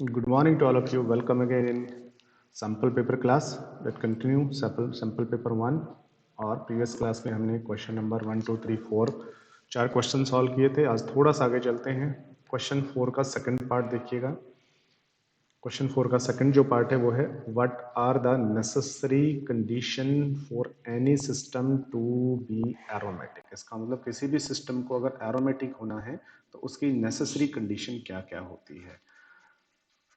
Good morning to all of you. Welcome again in sample paper class. Let's continue sample paper 1 और previous class में हमने question number 1 2 3 4 चार question solve किए थे. आज थोड़ा सा आगे चलते हैं. क्वेश्चन 4 का सेकंड पार्ट देखिएगा. क्वेश्चन 4 का सेकंड जो पार्ट है वो है what are the necessary condition for any system to be aromatic. इसका मतलब किसी भी सिस्टम को अगर एरोमेटिक होना है तो उसकी नेसेसरी कंडीशन क्या क्या होती है.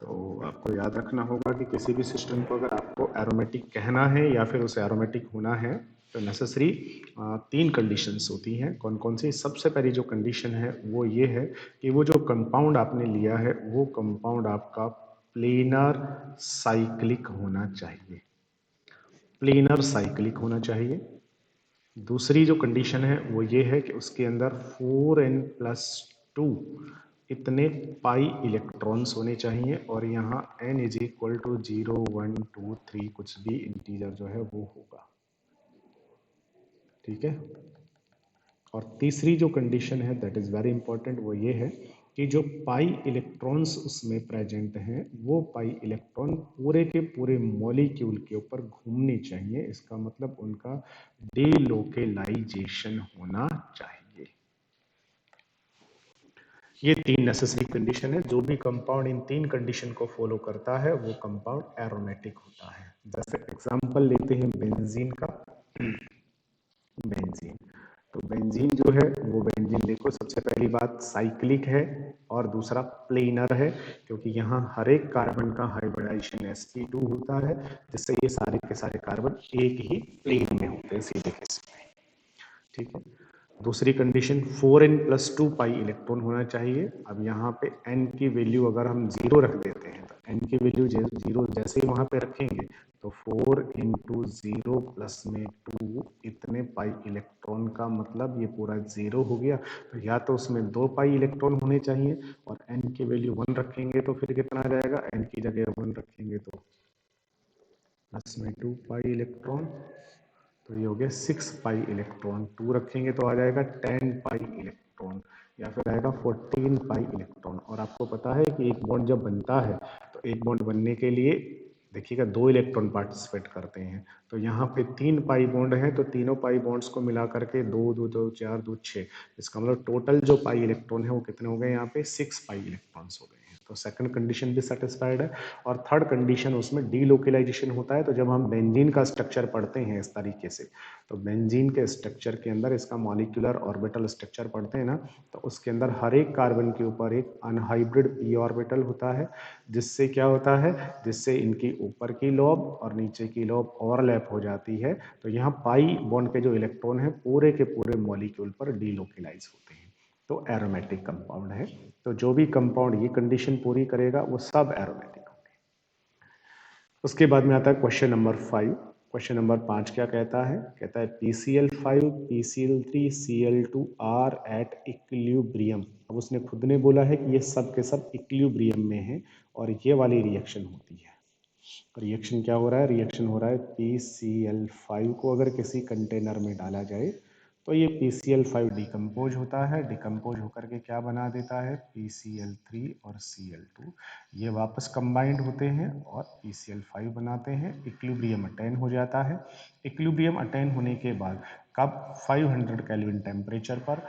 तो आपको याद रखना होगा कि किसी भी सिस्टम को अगर आपको एरोमेटिक कहना है या फिर उसे एरोमेटिक होना है तो नेसेसरी 3 कंडीशंस होती हैं. कौन कौन सी? सबसे पहली जो कंडीशन है वो ये है कि वो जो कंपाउंड आपने लिया है वो कंपाउंड आपका प्लेनर साइक्लिक होना चाहिए. प्लेनर साइक्लिक होना चाहिए. दूसरी जो कंडीशन है वो ये है कि उसके अंदर 4n+2 इतने पाई इलेक्ट्रॉन्स होने चाहिए और यहाँ n इज इक्वल टू 0 1 2 3 कुछ भी इंटीजर जो है वो होगा. ठीक है. और तीसरी जो कंडीशन है दैट इज वेरी इंपॉर्टेंट, वो ये है कि जो पाई इलेक्ट्रॉन्स उसमें प्रेजेंट हैं वो पाई इलेक्ट्रॉन पूरे के पूरे मॉलिक्यूल के ऊपर घूमने चाहिए. इसका मतलब उनका डीलोकेलाइजेशन होना चाहिए. ये 3 नेसेसरी कंडीशन है. जो भी कंपाउंड इन 3 कंडीशन को फॉलो करता है वो कंपाउंड एरोमेटिक होता है. जैसे एग्जांपल लेते हैं बेंजीन का. बेंजीन, तो बेंजीन जो है वो बेंजीन देखो, सबसे पहली बात साइक्लिक है और दूसरा प्लेनर है क्योंकि यहाँ हर एक कार्बन का हाइब्रिडाइजेशन sp2 होता है जिससे ये सारे के सारे कार्बन एक ही प्लेन में होते हैं सीधे के सीधे. ठीक है. दूसरी कंडीशन 4n+2 पाई इलेक्ट्रॉन होना चाहिए. अब यहाँ पे n की वैल्यू अगर हम 0 रख देते हैं तो n की वैल्यू 0 जैसे ही वहां पे रखेंगे तो 4 इंटू 0 प्लस में 2 इतने पाई इलेक्ट्रॉन का मतलब ये पूरा 0 हो गया. तो या तो उसमें 2 पाई इलेक्ट्रॉन होने चाहिए और n की वैल्यू 1 रखेंगे तो फिर कितना आ जाएगा, n की जगह 1 रखेंगे तो प्लस में 2 पाई इलेक्ट्रॉन, तो ये हो गया 6 पाई इलेक्ट्रॉन. 2 रखेंगे तो आ जाएगा 10 पाई इलेक्ट्रॉन या फिर आएगा 14 पाई इलेक्ट्रॉन. और आपको पता है कि एक बॉन्ड जब बनता है तो एक बॉन्ड बनने के लिए देखिएगा 2 इलेक्ट्रॉन पार्टिसिपेट करते हैं. तो यहाँ पे 3 पाई बॉन्ड है तो तीनों पाई बॉन्ड्स को मिला करके 2 2 2 4 2 6, इसका मतलब टोटल जो पाई इलेक्ट्रॉन है वो कितने हो गए, यहाँ पे 6 पाई इलेक्ट्रॉन्स हो गए हैं. तो सेकंड कंडीशन भी सेटिस्फाइड है. और थर्ड कंडीशन उसमें डीलोकेलाइजेशन होता है. तो जब हम बेंजीन का स्ट्रक्चर पढ़ते हैं इस तरीके से, तो बेंजीन के स्ट्रक्चर के अंदर इसका मॉलिक्यूलर ऑर्बिटल स्ट्रक्चर पढ़ते हैं ना, तो उसके अंदर हर एक कार्बन के ऊपर एक अनहाइब्रिड पी ऑर्बिटल होता है. जिससे क्या होता है, जिससे इनकी ऊपर की लोब और नीचे की लोब ओवरलैप हो जाती है. तो यहाँ पाई बॉन्ड के जो इलेक्ट्रॉन है पूरे के पूरे मॉलिक्यूल पर डीलोकेलाइज होते हैं. तो एरोमेटिक कंपाउंड है. तो जो भी कंपाउंड ये कंडीशन पूरी करेगा वो सब एरोमेटिक होंगे. उसके बाद में आता है क्वेश्चन नंबर 5. क्वेश्चन नंबर 5 क्या कहता है? कहता है PCl5 PCl3 Cl2 are at equilibrium. अब उसने खुद ने बोला है कि ये सब के सब इक्विलिब्रियम में है और ये वाली रिएक्शन होती है. रिएक्शन क्या हो रहा है? रिएक्शन हो रहा है PCl5 को अगर किसी कंटेनर में डाला जाए तो ये PCl5 डिकम्पोज होता है. डिकम्पोज होकर के क्या बना देता है? PCl3 और Cl2 ये वापस कंबाइंड होते हैं और PCl5 बनाते हैं. इक्विलिब्रियम अटेन हो जाता है. इक्विलिब्रियम अटेन होने के बाद कब? 500 केल्विन टेम्परेचर पर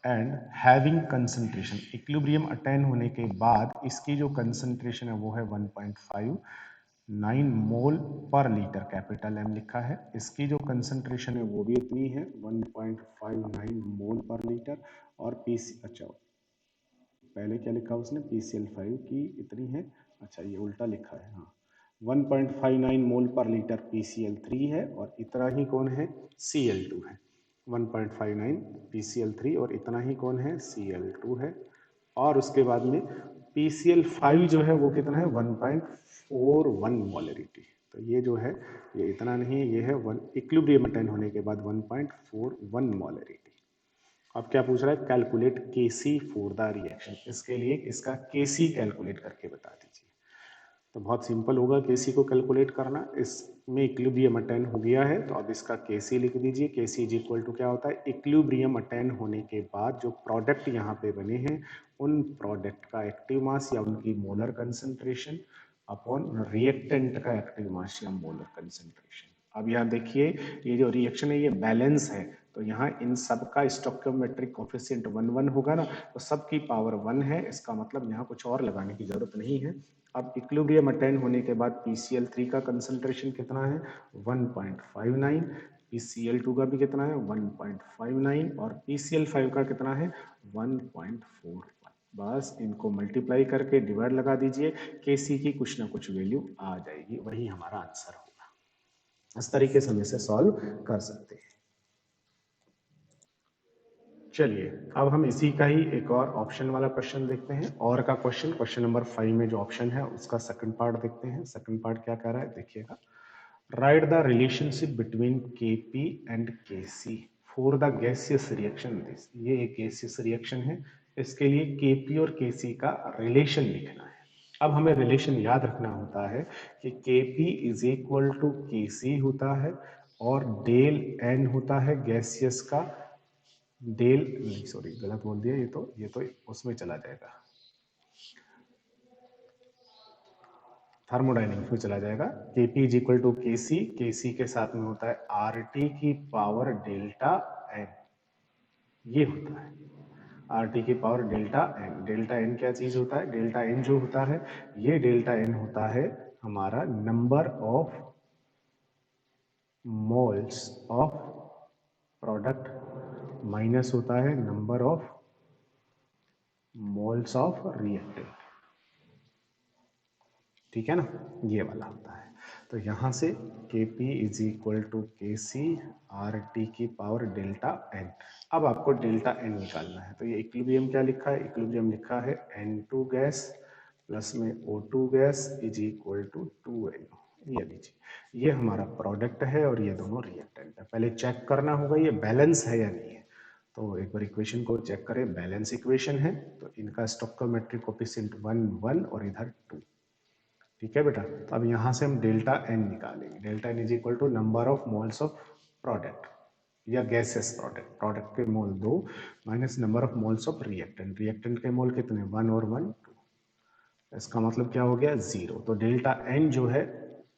and having concentration. Equilibrium attain होने के बाद इसकी जो कंसंट्रेशन है वो है 1.59 मोल पर लीटर, कैपिटल एम लिखा है. इसकी जो कंसंट्रेशन है वो भी इतनी है 1.59 मोल पर लीटर. और अच्छा पहले क्या लिखा उसने? PCl5 की इतनी है, अच्छा ये उल्टा लिखा है. हाँ, 1.59 मोल पर लीटर PCl3 है और इतना ही कौन है? Cl2 है. 1.59 PCl3 और इतना ही कौन है? Cl2 है. और उसके बाद में PCl5 जो है वो कितना है? 1.41 मोलरिटी. तो ये जो है ये इतना नहीं है, ये है इक्विलिब्रियम अटेन होने के बाद 1.41 मोलरिटी. अब क्या पूछ रहा है? Calculate Kc for the reaction. इसके लिए इसका Kc कैलकुलेट करके बता दीजिए. तो बहुत सिंपल होगा Kc को कैलकुलेट करना. इसमें इक्विलिब्रियम अटेन हो गया है तो अब इसका Kc लिख दीजिए. Kc इज इक्वल टू क्या होता है? इक्विलिब्रियम अटेन होने के बाद जो प्रोडक्ट यहाँ पे बने हैं उन प्रोडक्ट का एक्टिव मास या उनकी मोलर कंसंट्रेशन अपॉन रिएक्टेंट का एक्टिव मास या मोलर कंसंट्रेशन। अब यहाँ देखिए ये जो रिएक्शन है ये बैलेंस है, तो यहाँ इन सब का स्टोइकोमेट्रिक कोफिशिएंट 1 1 होगा ना, तो सबकी पावर 1 है, इसका मतलब यहाँ कुछ और लगाने की जरूरत नहीं है। अब इक्विलिब्रियम अटेन होने के बाद PCl3 का कंसंट्रेशन कितना है 1.59, PCl2 का भी कितना है 1.59 और PCl5 का कितना है 1.41। बस इनको मल्टीप्लाई करके डिवाइड लगा दीजिए, Kc की कुछ ना कुछ वैल्यू आ जाएगी, वही हमारा आंसर होगा। इस तरीके से हम इसे सॉल्व कर सकते हैं। चलिए अब हम इसी का ही एक और ऑप्शन वाला क्वेश्चन देखते हैं, और का क्वेश्चन नंबर 5 में जो ऑप्शन है उसका सेकंड पार्ट देखते हैं। सेकंड पार्ट क्या कह रहा है देखिएगा, right the relationship between Kp and Kc for the gaseous reaction this. ये एक गैसियस रिएक्शन है, इसके लिए Kp और Kc का रिलेशन लिखना है। अब हमें रिलेशन याद रखना होता है कि Kp is equal to Kc होता है और डेल n होता है गैसियस का, डेल नहीं सॉरी गलत बोल दिया, ये तो उसमें चला जाएगा, थर्मोडाइनमिक्स में चला जाएगा। Kp is equal to Kc, Kc के साथ में होता है RT की पावर डेल्टा n, ये होता है RT की power delta n। Delta n क्या चीज होता है, डेल्टा n जो होता है, ये डेल्टा n होता है हमारा number of moles of product minus होता है number of moles of reactant, ठीक है ना, ये वाला होता है। तो यहां से Kp is equal to Kc RT की पावर डेल्टा n। अब आपको डेल्टा n निकालना है, तो ये इक्विलिब्रियम क्या लिखा है, इक्विलिब्रियम लिखा है N2 गैस प्लस में O2 gas is equal to 2NO। ये लीजिए, ये हमारा प्रोडक्ट है और ये दोनों रिएक्टेंट है। पहले चेक करना होगा ये बैलेंस है या नहीं है, तो एक बार इक्वेशन को चेक करें, बैलेंस इक्वेशन है तो इनका स्टोइकोमेट्रिक कोफिशिएंट 1 1 और इधर 2, ठीक है बेटा। तो अब यहाँ से हम डेल्टा n निकालेंगे, delta n is equal to number of moles of product या गैसेस प्रोडक्ट, प्रोडक्ट के mole 2 minus number of moles of reactant, reactant के मोल कितने 1 और 1 2, इसका मतलब क्या हो गया 0। तो डेल्टा n जो है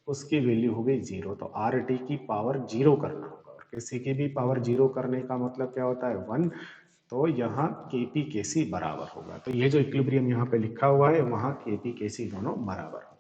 उसकी वैल्यू हो गई 0, तो RT की पावर 0 करना होगा, और किसी की भी पावर 0 करने का मतलब क्या होता है 1, तो यहाँ Kp Kc बराबर होगा। तो ये जो इक्विलिब्रियम यहाँ पे लिखा हुआ है वहाँ Kp Kc दोनों बराबर होंगे।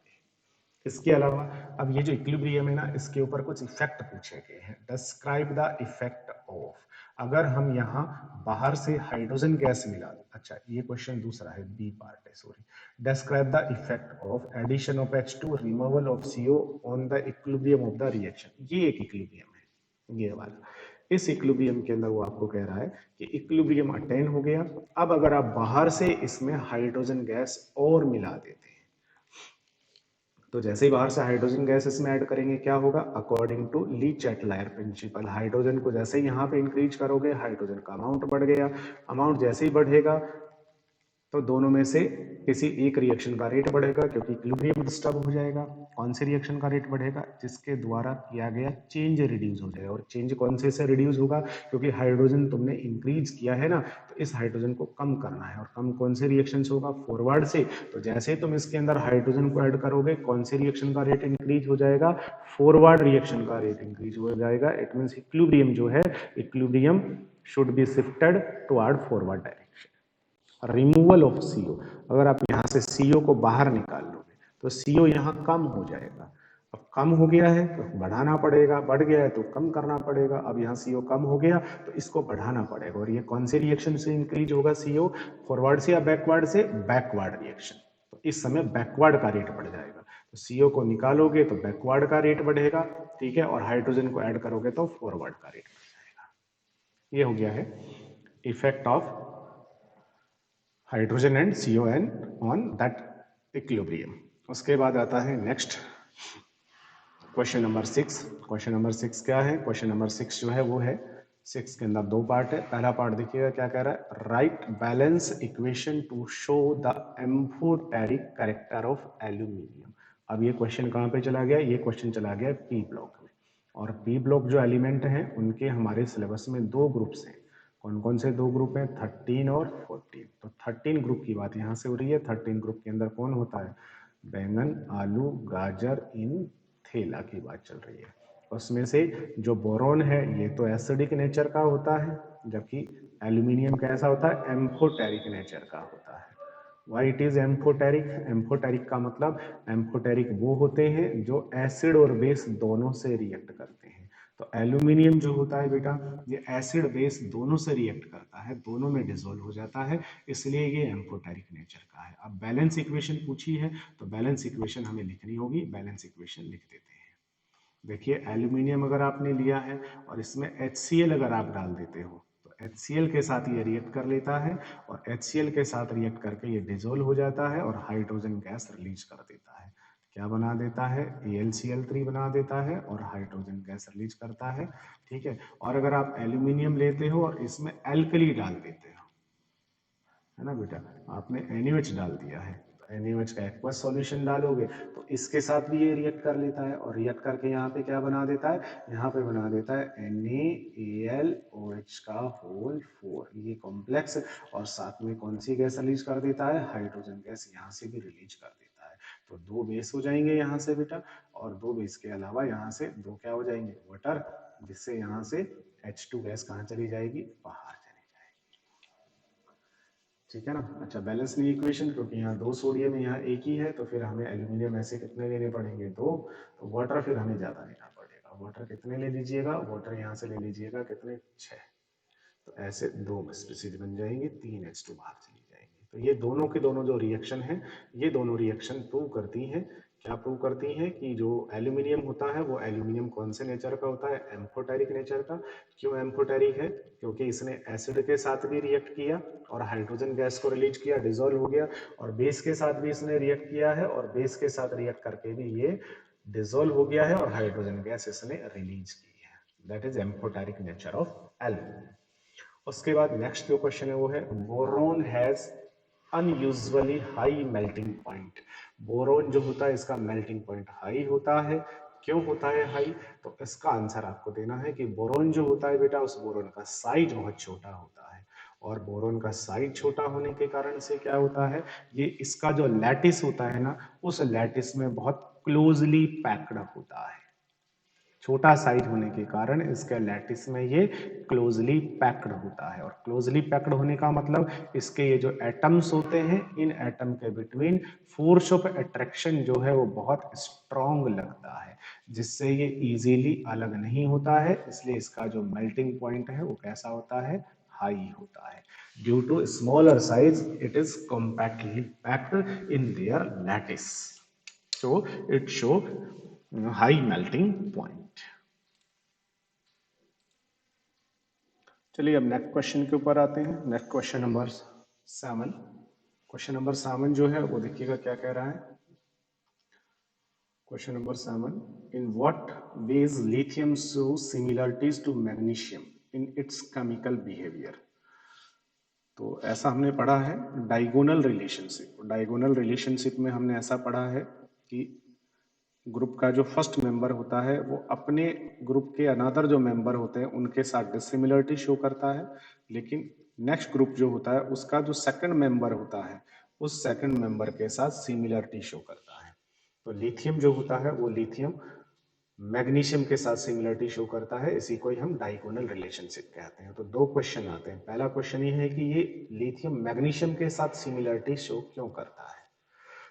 इसके अलावा अब ये जो इक्विलिब्रियम है ना, इसके ऊपर कुछ इफेक्ट पूछे गए हैं। डिस्क्राइब द इफेक्ट ऑफ, अगर हम यहाँ बाहर से हाइड्रोजन गैस मिला, अच्छा ये क्वेश्चन दूसरा है, बी पार्ट है sorry. Describe the effect of addition of H2 removal of CO on the equilibrium of the reaction. ये एक इक्विलिब्रियम है ये वाला, इस इक्विलिब्रियम के अंदर वो आपको कह रहा है कि इक्विलिब्रियम अटेन हो गया। अब अगर आप बाहर से इसमें हाइड्रोजन गैस और मिला देते हैं, तो जैसे ही बाहर से हाइड्रोजन गैस इसमें ऐड करेंगे क्या होगा, according to Le Chatelier principle, hydrogen को जैसे ही यहाँ पे इंक्रीज करोगे हाइड्रोजन का अमाउंट बढ़ गया, अमाउंट जैसे ही बढ़ेगा तो दोनों में से किसी एक रिएक्शन का रेट बढ़ेगा, क्योंकि इक्विलिब्रियम डिस्टर्ब हो जाएगा। कौन से रिएक्शन का रेट बढ़ेगा, जिसके द्वारा किया गया चेंज रिड्यूस हो जाएगा, और चेंज कौन से रिड्यूस होगा, क्योंकि हाइड्रोजन तुमने इंक्रीज किया है ना, तो इस हाइड्रोजन को कम करना है, और कम कौन से रिएक्शन से होगा, फॉरवर्ड से। तो जैसे तुम इसके अंदर हाइड्रोजन को ऐड करोगे कौन से रिएक्शन का रेट इंक्रीज हो जाएगा, फॉरवर्ड रिएक्शन का रेट इंक्रीज हो जाएगा। इट मीन इक्विलिब्रियम जो है, equilibrium should be shifted toward forward direction. Removal of CO, अगर आप यहाँ से CO को बाहर निकाल लोगे तो CO यहाँ कम हो जाएगा। अब कम हो गया है तो बढ़ाना पड़ेगा, बढ़ गया है तो कम करना पड़ेगा। अब यहाँ CO कम हो गया तो इसको बढ़ाना पड़ेगा, और ये कौन से रिएक्शन से इंक्रीज होगा CO, फॉरवर्ड से या बैकवर्ड से, बैकवर्ड रिएक्शन। तो इस समय बैकवर्ड का रेट बढ़ जाएगा, तो CO को निकालोगे तो बैकवर्ड का रेट बढ़ेगा, ठीक है, और हाइड्रोजन को ऐड करोगे तो फॉरवर्ड का रेट बढ़ जाएगा। ये हो गया है effect of hydrogen and CON on that equilibrium. उसके बाद आता है next question number 6। Question number 6 क्या है, क्वेश्चन नंबर 6 जो है वो है, 6 के अंदर दो पार्ट है। पहला पार्ट देखिएगा क्या कह रहा है, right balance equation two show the amphoteric character of aluminium. अब ये क्वेश्चन कहाँ पे चला गया, ये क्वेश्चन चला गया पी ब्लॉक में, और पी ब्लॉक जो एलिमेंट हैं उनके हमारे सिलेबस में दो ग्रुप्स हैं। कौन कौन से 2 ग्रुप हैं, 13 और 14। तो 13 ग्रुप की बात यहाँ से हो रही है। 13 ग्रुप के अंदर कौन होता है, बैंगन, आलू, गाजर, इन थेला की बात चल रही है। उसमें से जो बोरोन है ये तो एसिडिक नेचर का होता है, जबकि एल्यूमिनियम कैसा होता है, एम्फोटेरिक नेचर का होता है। Why it is amphoteric, amphoteric का मतलब एम्फोटेरिक वो होते हैं जो एसिड और बेस दोनों से रिएक्ट करते हैं। तो एल्यूमिनियम जो होता है बेटा, ये एसिड बेस दोनों से रिएक्ट करता है, दोनों में डिसॉल्व हो जाता है, इसलिए ये एम्फोटेरिक नेचर का है। अब बैलेंस इक्वेशन पूछी है तो बैलेंस इक्वेशन हमें लिखनी होगी, बैलेंस इक्वेशन लिख देते हैं। देखिए एल्यूमिनियम अगर आपने लिया है और इसमें HCl अगर आप डाल देते हो तो HCl के साथ ये रिएक्ट कर लेता है, और HCl के साथ रिएक्ट करके ये डिसॉल्व हो जाता है और हाइड्रोजन गैस रिलीज कर देता है। क्या बना देता है, AlCl3 बना देता है और हाइड्रोजन गैस रिलीज करता है। ठीक है, और अगर आप एल्यूमिनियम लेते हो और इसमें एल्कली डाल देते हो, है ना बेटा, आपने NaOH डाल दिया है, तो NaOH का एक्वस सॉल्यूशन डालोगे तो इसके साथ भी ये रिएक्ट कर लेता है, और रिएक्ट करके यहाँ पे क्या बना देता है, यहाँ पे बना देता है NaAlOH का होल 4, ये कॉम्प्लेक्स, और साथ में कौन सी गैस रिलीज कर देता है, हाइड्रोजन गैस यहाँ से भी रिलीज कर देता है। तो 2 बेस हो जाएंगे यहाँ से बेटा, और 2 बेस के अलावा यहाँ से 2 क्या हो जाएंगे, वाटर, जिससे यहाँ से H2 गैस कहाँ चली जाएगी, बाहर चली जाएगी। ठीक है ना। अच्छा, बैलेंस नहीं इक्वेशन, क्योंकि यहाँ 2 सोडियम है, यहाँ एक ही है, तो फिर हमें एल्यूमिनियम ऐसे कितने लेने पड़ेंगे, 2, तो वाटर फिर हमें ज्यादा लेना पड़ेगा। वाटर कितने ले लीजिएगा, वाटर यहाँ से ले लीजिएगा कितने, 6, तो ऐसे 2 स्पीसीज बन जाएंगे, 3 H2 बाहर चली जाएंगी। तो ये दोनों के दोनों जो रिएक्शन है, ये दोनों रिएक्शन प्रूव करती हैं, क्या प्रूव करती हैं कि जो एल्यूमिनियम होता है वो एल्यूमिनियम कौन से नेचर का होता है, एम्फोटेरिक नेचर का। क्यों एम्फोटेरिक है, क्योंकि इसने एसिड के साथ भी रिएक्ट किया और हाइड्रोजन गैस को रिलीज किया, डिसॉल्व हो गया, और बेस के साथ भी इसने रिएक्ट किया है और बेस के साथ रिएक्ट करके भी ये डिसॉल्व हो गया है और हाइड्रोजन गैस इसने रिलीज की है। That is amphoteric nature of aluminium. उसके बाद नेक्स्ट जो क्वेश्चन है वो है, boron has unusually high melting point. Boron जो होता है इसका मेल्टिंग पॉइंट हाई होता है। क्यों होता है हाई, तो इसका आंसर आपको देना है कि बोरोन जो होता है बेटा, उस बोरोन का साइज बहुत छोटा होता है, और बोरोन का साइज छोटा होने के कारण से क्या होता है, ये इसका जो लैटिस होता है ना, उस लैटिस में बहुत क्लोजली पैक्ड होता है। छोटा साइज होने के कारण इसके लैटिस में ये क्लोजली पैक्ड होता है, और क्लोजली पैक्ड होने का मतलब इसके ये जो एटम्स होते हैं, इन एटम के बिटवीन फोर्स ऑफ अट्रैक्शन जो है वो बहुत स्ट्रॉन्ग लगता है, जिससे ये इजीली अलग नहीं होता है, इसलिए इसका जो मेल्टिंग पॉइंट है वो कैसा होता है, हाई होता है। Due to smaller size it is compactly packed in their lattice, so it show high melting point। चलिए अब नेक्स्ट क्वेश्चन के ऊपर आते हैं। Next question number 7। Question number 7 जो है वो देखिएगा क्या कह रहा है। Question number 7, in what ways lithium show similarities to magnesium in its chemical behaviour. तो ऐसा हमने पढ़ा है डायगोनल रिलेशनशिप। डायगोनल रिलेशनशिप में हमने ऐसा पढ़ा है कि ग्रुप का जो फर्स्ट मेंबर होता है वो अपने ग्रुप के अनदर जो मेंबर होते हैं उनके साथ डिसिमिलरिटी शो करता है, लेकिन नेक्स्ट ग्रुप जो होता है उसका जो सेकंड मेंबर होता है उस सेकंड मेंबर के साथ सिमिलरिटी शो करता है। तो लिथियम जो होता है वो लिथियम मैग्नीशियम के साथ सिमिलरिटी शो करता है, इसी को ही हम डायगोनल रिलेशनशिप कहते हैं। तो 2 क्वेश्चन आते हैं। पहला क्वेश्चन ये है कि ये लिथियम मैग्नीशियम के साथ सिमिलरिटी शो क्यों करता है।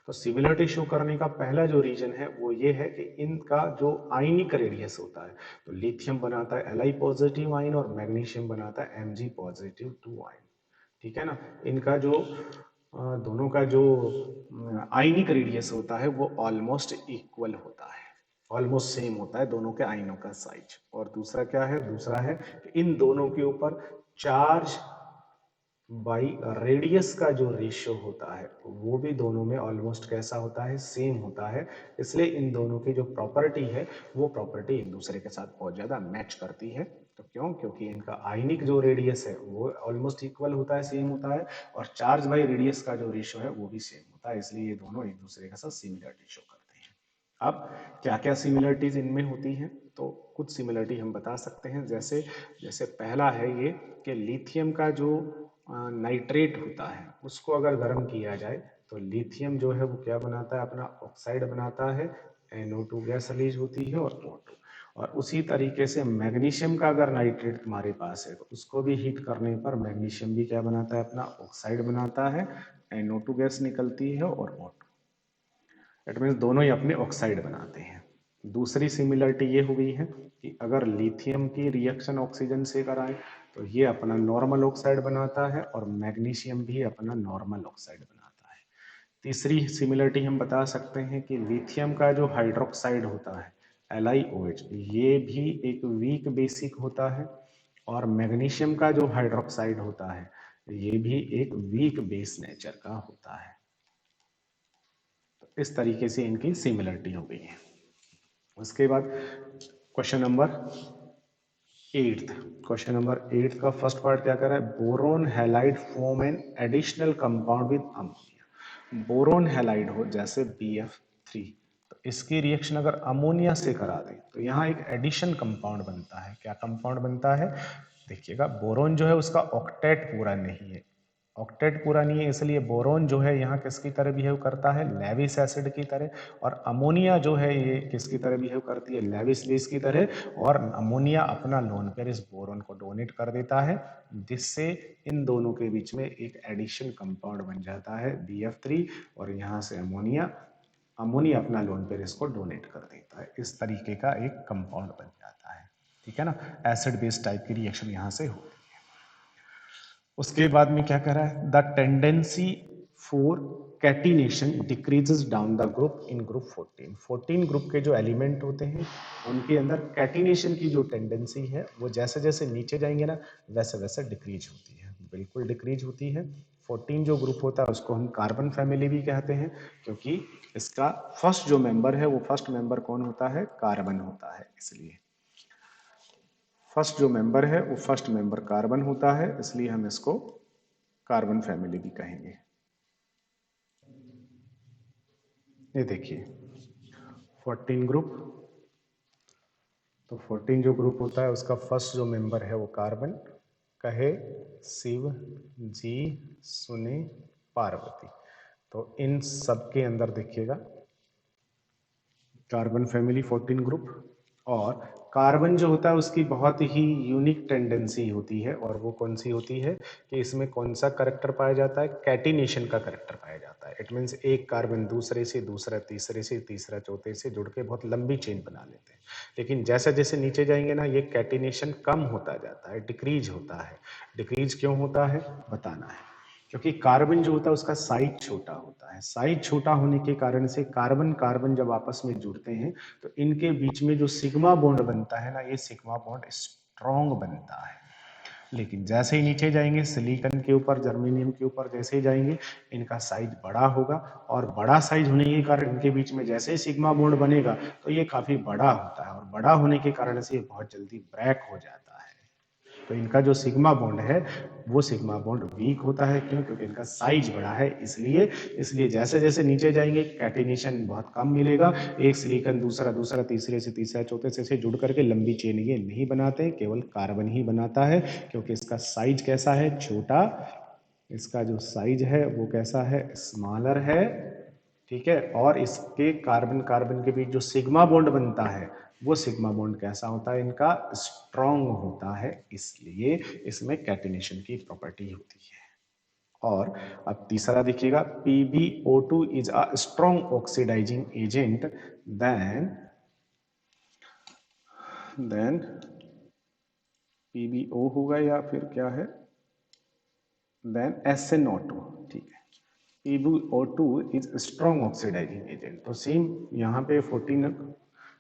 तो सिमिलरिटी शो करने का पहला जो रीजन है वो ये है कि इनका जो आयनिक रेडियस होता है, तो लिथियम बनाता है Li पॉजिटिव आयन और मैग्नीशियम बनाता है Mg पॉजिटिव 2 आयन। ठीक है ना। इनका जो दोनों का जो आयनिक रेडियस होता है वो ऑलमोस्ट इक्वल होता है, ऑलमोस्ट सेम होता है दोनों के आयनों का साइज। और दूसरा क्या है, दूसरा है कि इन दोनों के ऊपर चार्ज बाई रेडियस का जो रेशियो होता है वो भी दोनों में ऑलमोस्ट कैसा होता है, सेम होता है। इसलिए इन दोनों की जो प्रॉपर्टी है वो प्रॉपर्टी एक दूसरे के साथ बहुत ज्यादा मैच करती है। तो क्यों, क्योंकि इनका आयनिक जो रेडियस है वो ऑलमोस्ट इक्वल होता है, सेम होता है, और चार्ज बाई रेडियस का जो रेशियो है वो भी सेम होता है, इसलिए ये दोनों एक दूसरे के साथ सिमिलरिटी शो करते हैं। अब क्या क्या सिमिलरिटीज इनमें होती हैं, तो कुछ सिमिलरिटी हम बता सकते हैं। जैसे जैसे पहला है ये कि लिथियम का जो नाइट्रेट होता है उसको अगर गर्म किया जाए तो लिथियम जो है वो क्या बनाता है, अपना ऑक्साइड बनाता है, NO2 गैस रिलीज होती है और O2। और उसी तरीके से मैग्नीशियम का अगर नाइट्रेट तुम्हारे पास है तो उसको भी हीट करने पर मैग्नीशियम भी क्या बनाता है, अपना ऑक्साइड बनाता है, NO2 गैस निकलती है और O2। इट मीन्स दोनों ही अपने ऑक्साइड बनाते हैं। दूसरी सिमिलरिटी ये हो गई है कि अगर लिथियम की रिएक्शन ऑक्सीजन से कराएं तो ये अपना नॉर्मल ऑक्साइड बनाता है और मैग्नीशियम भी अपना नॉर्मल ऑक्साइड बनाता है। तीसरी सिमिलरिटी हम बता सकते हैं कि लिथियम का जो हाइड्रोक्साइड होता है LiOH, ये भी एक वीक बेसिक होता है और मैग्नीशियम का जो हाइड्रोक्साइड होता है ये भी एक वीक बेस नेचर का होता है। इस तरीके से इनकी सिमिलरिटी हो गई है। उसके बाद क्वेश्चन नंबर 8, क्वेश्चन नंबर 8 का फर्स्ट पार्ट क्या कर रहा है, boron halide form an additional compound with ammonia. Boron halide हो जैसे BF3, तो इसकी रिएक्शन अगर अमोनिया से करा दें तो यहाँ एक एडिशन कंपाउंड बनता है। क्या कंपाउंड बनता है, देखिएगा बोरोन जो है उसका ऑक्टेट पूरा नहीं है, ऑक्टेट पूरा नहीं है, इसलिए बोरोन जो है यहाँ किसकी तरह बिहेव करता है, लेविस एसिड की तरह। और अमोनिया जो है ये किसकी तरह बिहेव करती है, लेविस बेस की तरह। और अमोनिया अपना लोन पेयर इस बोरोन को डोनेट कर देता है, जिससे इन दोनों के बीच में एक एडिशन कंपाउंड बन जाता है BF3। और यहाँ से अमोनिया अमोनिया अपना लोन पेयर इसको डोनेट कर देता है। इस तरीके का एक कंपाउंड बन जाता है। ठीक है ना, एसिड बेस टाइप की रिएक्शन यहाँ से होती है। उसके बाद में क्या कह रहा है, the tendency for catenation decreases down the group in group 14। 14 group के जो एलिमेंट होते हैं उनके अंदर कैटिनेशन की जो टेंडेंसी है वो जैसे जैसे नीचे जाएंगे ना वैसे वैसे डिक्रीज होती है, बिल्कुल डिक्रीज होती है। 14 जो ग्रुप होता है उसको हम कार्बन फैमिली भी कहते हैं, क्योंकि इसका फर्स्ट जो मेंबर है वो फर्स्ट मेंबर कौन होता है, कार्बन होता है। इसलिए फर्स्ट जो मेंबर है वो फर्स्ट मेंबर कार्बन होता है, इसलिए हम इसको कार्बन फैमिली भी कहेंगे। ये देखिए 14 ग्रुप, तो 14 जो ग्रुप होता है उसका फर्स्ट जो मेंबर है वो कार्बन, कहे, शिव, जी, सुने, पार्वती। तो इन सब के अंदर देखिएगा कार्बन फैमिली 14 ग्रुप। और कार्बन जो होता है उसकी बहुत ही यूनिक टेंडेंसी होती है, और वो कौन सी होती है कि इसमें कौन सा करेक्टर पाया जाता है, कैटिनेशन का करेक्टर पाया जाता है। इट मीन्स एक कार्बन दूसरे से, दूसरा तीसरे से, तीसरा चौथे से जुड़ के बहुत लंबी चेन बना लेते हैं। लेकिन जैसे जैसे नीचे जाएंगे ना ये कैटिनेशन कम होता जाता है, डिक्रीज होता है। डिक्रीज क्यों होता है बताना है, क्योंकि कार्बन जो होता है उसका साइज छोटा होता है। साइज छोटा होने के कारण से कार्बन कार्बन जब आपस में जुड़ते हैं तो इनके बीच में जो सिग्मा बॉन्ड बनता है ना, ये सिग्मा बॉन्ड स्ट्रॉन्ग बनता है। लेकिन जैसे ही नीचे जाएंगे सिलिकॉन के ऊपर, जर्मेनियम के ऊपर जैसे ही जाएंगे इनका साइज बड़ा होगा, और बड़ा साइज होने के कारण इनके बीच में जैसे ही सिग्मा बॉन्ड बनेगा तो ये काफी बड़ा होता है, और बड़ा होने के कारण से ये बहुत जल्दी ब्रेक हो जाता है। तो इनका जो सिग्मा बॉन्ड है वो सिग्मा बॉन्ड वीक होता है। क्यों, क्योंकि इनका साइज बड़ा है। इसलिए इसलिए जैसे जैसे नीचे जाएंगे कैटिनेशन बहुत कम मिलेगा। एक सिलिकॉन दूसरा दूसरा तीसरे से तीसरा चौथे से जुड़ करके लंबी चेन ये नहीं बनाते, केवल कार्बन ही बनाता है, क्योंकि इसका साइज कैसा है, छोटा। इसका जो साइज है वो कैसा है, स्मॉलर है। ठीक है, और इसके कार्बन कार्बन के बीच जो सिग्मा बॉन्ड बनता है वो सिग्मा बॉन्ड कैसा होता है, इनका स्ट्रॉन्ग होता है। इसलिए इसमें कैटिनेशन की प्रॉपर्टी होती है। और अब तीसरा देखिएगा, PbO2 is a strong oxidising agent than PbO होगा या फिर क्या है, देन SnO2। ठीक है, PbO2 is strong oxidising agent. तो सेम यहाँ पे 14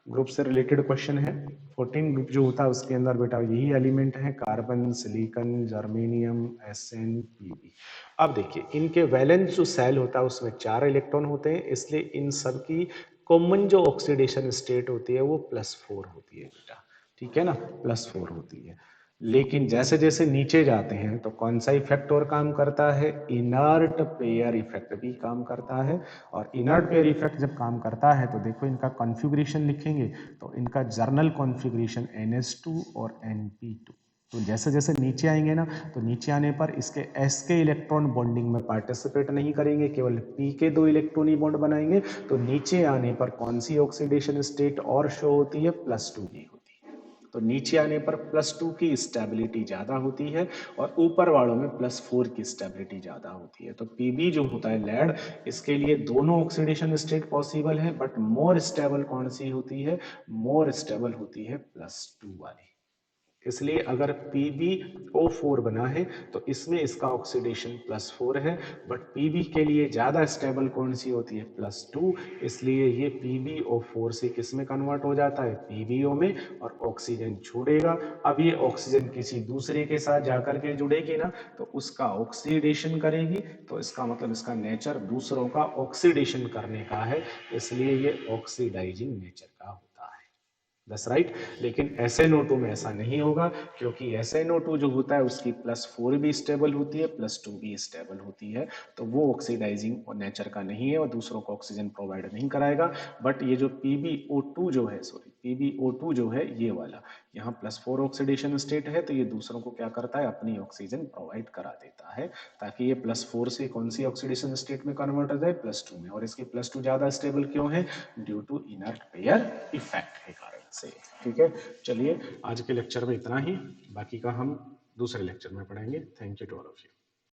ग्रुप से रिलेटेड क्वेश्चन है। 14 ग्रुप जो होता है उसके अंदर बेटा यही एलिमेंट है, carbon, silicon, germanium, Sn, Pb। अब देखिए इनके वैलेंस जो सेल होता है उसमें 4 इलेक्ट्रॉन होते हैं, इसलिए इन सब की कॉमन जो ऑक्सीडेशन स्टेट होती है वो +4 होती है बेटा। ठीक है ना, +4 होती है। लेकिन जैसे जैसे नीचे जाते हैं तो कौन सा इफेक्ट और काम करता है, इनर्ट पेयर इफेक्ट भी काम करता है। और इनर्ट पेयर इफेक्ट जब काम करता है तो देखो इनका कॉन्फ़िगरेशन लिखेंगे तो इनका जर्नल कॉन्फ़िगरेशन NH2 और NP2। तो जैसे जैसे नीचे आएंगे ना तो नीचे आने पर इसके s के इलेक्ट्रॉन बॉन्डिंग में पार्टिसिपेट नहीं करेंगे, केवल p के 2 इलेक्ट्रॉन ही बॉन्ड बनाएंगे। तो नीचे आने पर कौन सी ऑक्सीडेशन स्टेट और शो होती है, +2 की होती है। तो नीचे आने पर +2 की स्टेबिलिटी ज्यादा होती है और ऊपर वालों में +4 की स्टेबिलिटी ज्यादा होती है। तो पीबी जो होता है लेड, इसके लिए दोनों ऑक्सीडेशन स्टेट पॉसिबल है, बट मोर स्टेबल कौन सी होती है, मोर स्टेबल होती है +2 वाली। इसलिए अगर PbO4 बना है तो इसमें इसका ऑक्सीडेशन +4 है, बट Pb के लिए ज्यादा स्टेबल कौन सी होती है, +2। इसलिए ये PbO4 से किस में कन्वर्ट हो जाता है, PbO में, और ऑक्सीजन छोड़ेगा। अब ये ऑक्सीजन किसी दूसरे के साथ जाकर के जुड़ेगी ना तो उसका ऑक्सीडेशन करेगी। तो इसका मतलब इसका नेचर दूसरों का ऑक्सीडेशन करने का है, इसलिए ये ऑक्सीडाइजिंग नेचर का होता है। दस राइट। लेकिन SnO2 में ऐसा नहीं होगा, क्योंकि SnO2 जो होता है उसकी +4 भी स्टेबल होती है, +2 भी स्टेबल होती है। तो वो ऑक्सीडाइजिंग और नेचर का नहीं है और दूसरों को ऑक्सीजन प्रोवाइड नहीं कराएगा। बट ये जो PbO2 जो है, सॉरी PbO2 जो है ये वाला, यहाँ +4 ऑक्सीडेशन स्टेट है, तो ये दूसरों को क्या करता है, अपनी ऑक्सीजन प्रोवाइड करा देता है, ताकि ये +4 से कौन सी ऑक्सीडेशन स्टेट में कन्वर्ट हो जाए, +2 में। और इसकी +2 ज्यादा स्टेबल क्यों है, due to inert pair effect के कारण से। ठीक है, चलिए आज के लेक्चर में इतना ही, बाकी का हम दूसरे लेक्चर में पढ़ेंगे। Thank you to all of you.